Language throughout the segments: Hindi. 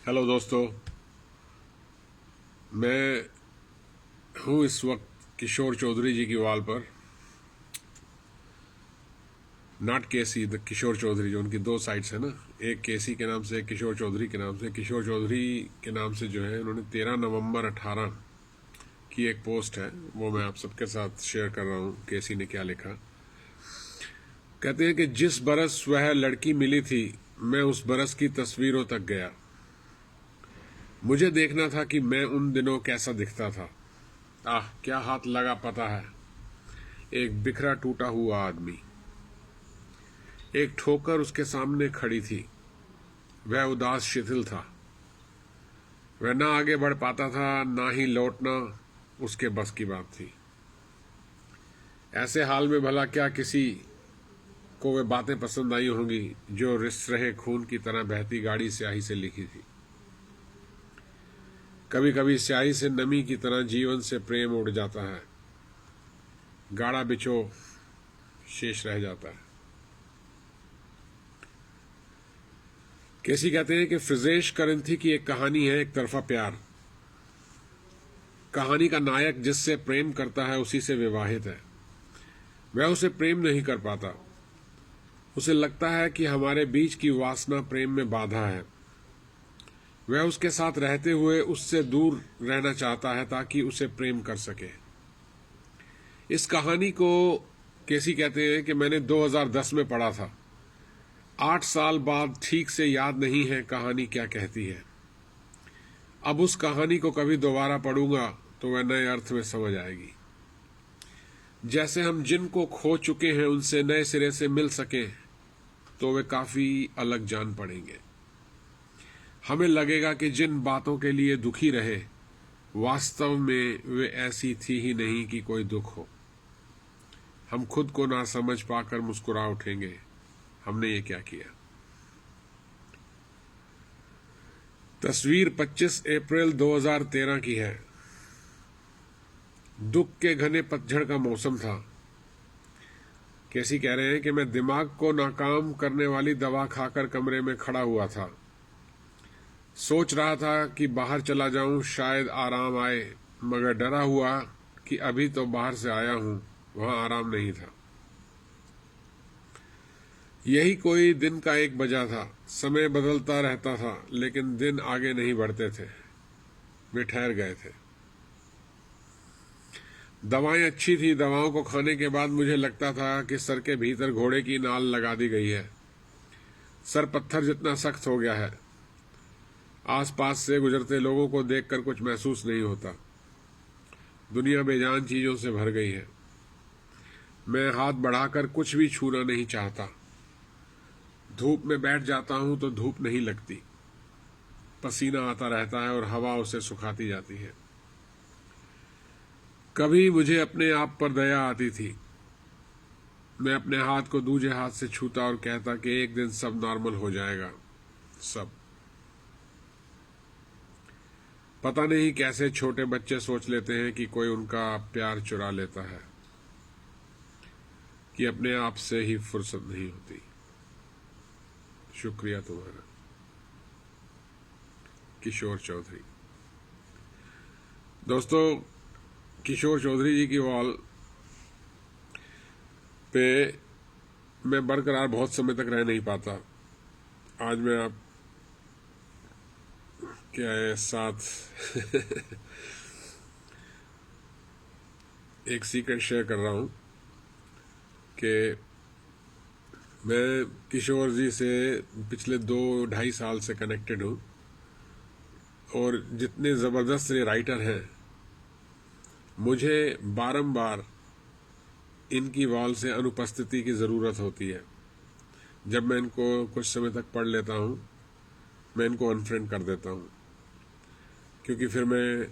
हेलो दोस्तों, मैं हूँ इस वक्त किशोर चौधरी जी की वॉल पर। Not KC, the Kishore Chaudhary, जो उनकी दो साइट्स है ना, एक केसी के नाम से, एक किशोर चौधरी के नाम से। किशोर चौधरी के नाम से जो है, उन्होंने 13 नवंबर 18 की एक पोस्ट है, वो मैं आप सबके साथ शेयर कर रहा हूँ। केसी ने क्या लिखा, कहते हैं कि जिस बरस वह लड़की मिली थी, मैं उस बरस की तस्वीरों तक गया। मुझे देखना था कि मैं उन दिनों कैसा दिखता था। आह, क्या हाथ लगा पता है। एक बिखरा टूटा हुआ आदमी, एक ठोकर उसके सामने खड़ी थी। वह उदास शिथिल था। वह ना आगे बढ़ पाता था, ना ही लौटना उसके बस की बात थी। ऐसे हाल में भला क्या किसी को वे बातें पसंद आई होंगी जो रिस रहे खून की तरह बहती गाढ़ी स्याही से लिखी थी। कभी कभी स्याही से नमी की तरह जीवन से प्रेम उड़ जाता है, गाढ़ा बिछो शेष रह जाता है। केसी कहते हैं कि फ्रिजेश करंथी की एक कहानी है, एक तरफा प्यार। कहानी का नायक जिससे प्रेम करता है उसी से विवाहित है। वह उसे प्रेम नहीं कर पाता। उसे लगता है कि हमारे बीच की वासना प्रेम में बाधा है। वह उसके साथ रहते हुए उससे दूर रहना चाहता है ताकि उसे प्रेम कर सके। इस कहानी को केसी कहते हैं कि मैंने 2010 में पढ़ा था। 8 साल बाद ठीक से याद नहीं है कहानी क्या कहती है। अब उस कहानी को कभी दोबारा पढ़ूंगा तो वह नए अर्थ में समझ आएगी। जैसे हम जिनको खो चुके हैं उनसे नए सिरे से मिल सकें तो वे काफी अलग जान पड़ेंगे। हमें लगेगा कि जिन बातों के लिए दुखी रहे, वास्तव में वे ऐसी थी ही नहीं कि कोई दुख हो। हम खुद को ना समझ पाकर मुस्कुरा उठेंगे, हमने ये क्या किया। तस्वीर 25 अप्रैल 2013 की है। दुख के घने पतझड़ का मौसम था। केसी कह रहे हैं कि मैं दिमाग को नाकाम करने वाली दवा खाकर कमरे में खड़ा हुआ था। सोच रहा था कि बाहर चला जाऊं, शायद आराम आए, मगर डरा हुआ कि अभी तो बाहर से आया हूं, वहां आराम नहीं था। यही कोई दिन का 1 बजा था। समय बदलता रहता था लेकिन दिन आगे नहीं बढ़ते थे, वे ठहर गए थे। दवाएं अच्छी थी। दवाओं को खाने के बाद मुझे लगता था कि सर के भीतर घोड़े की नाल लगा दी गई है। सर पत्थर जितना सख्त हो गया है। आसपास से गुजरते लोगों को देखकर कुछ महसूस नहीं होता। दुनिया बेजान चीजों से भर गई है। मैं हाथ बढ़ाकर कुछ भी छूना नहीं चाहता। धूप में बैठ जाता हूं तो धूप नहीं लगती। पसीना आता रहता है और हवा उसे सुखाती जाती है। कभी मुझे अपने आप पर दया आती थी। मैं अपने हाथ को दूसरे हाथ से छूता और कहता कि एक दिन सब नॉर्मल हो जाएगा। सब। पता नहीं कैसे छोटे बच्चे सोच लेते हैं कि कोई उनका प्यार चुरा लेता है, कि अपने आप से ही फुर्सत नहीं होती। शुक्रिया तुम्हारा, किशोर चौधरी। दोस्तों, किशोर चौधरी जी की वॉल पे मैं बरकरार बहुत समय तक रह नहीं पाता। आज मैं आप के साथ एक सीक्रेट शेयर कर रहा हूं कि मैं किशोर जी से पिछले 2-2.5 साल से कनेक्टेड हूं, और जितने ज़बरदस्त ये राइटर हैं, मुझे बारंबार इनकी वॉल से अनुपस्थिति की ज़रूरत होती है। जब मैं इनको कुछ समय तक पढ़ लेता हूं, मैं इनको अनफ्रेंड कर देता हूं, क्योंकि फिर मैं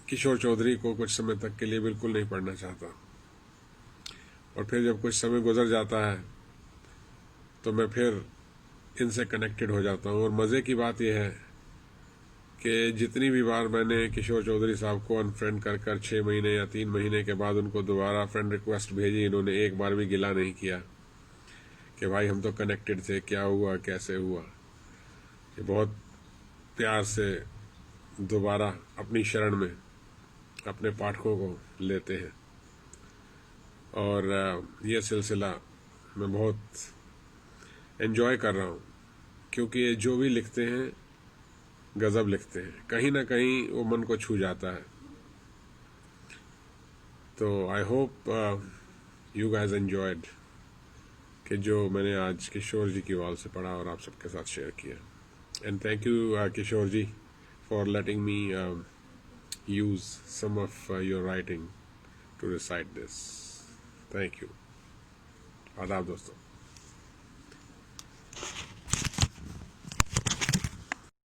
किशोर चौधरी को कुछ समय तक के लिए बिल्कुल नहीं पढ़ना चाहता। और फिर जब कुछ समय गुजर जाता है तो मैं फिर इनसे कनेक्टेड हो जाता हूं। और मज़े की बात यह है कि जितनी भी बार मैंने किशोर चौधरी साहब को अनफ्रेंड कर कर 6 महीने या 3 महीने के बाद उनको दोबारा फ्रेंड रिक्वेस्ट भेजी, इन्होंने एक बार भी गिला नहीं किया कि भाई हम तो कनेक्टेड थे, क्या हुआ, कैसे हुआ। ये बहुत प्यार से दोबारा अपनी शरण में अपने पाठकों को लेते हैं। और यह सिलसिला मैं बहुत एंजॉय कर रहा हूँ, क्योंकि ये जो भी लिखते हैं गजब लिखते हैं, कहीं ना कहीं वो मन को छू जाता है। तो I hope you guys enjoyed कि जो मैंने आज किशोर जी की वॉल से पढ़ा और आप सबके साथ शेयर किया। And thank you Kishore ji for letting me use some of your writing to recite this. Thank you. आदाब दोस्तों।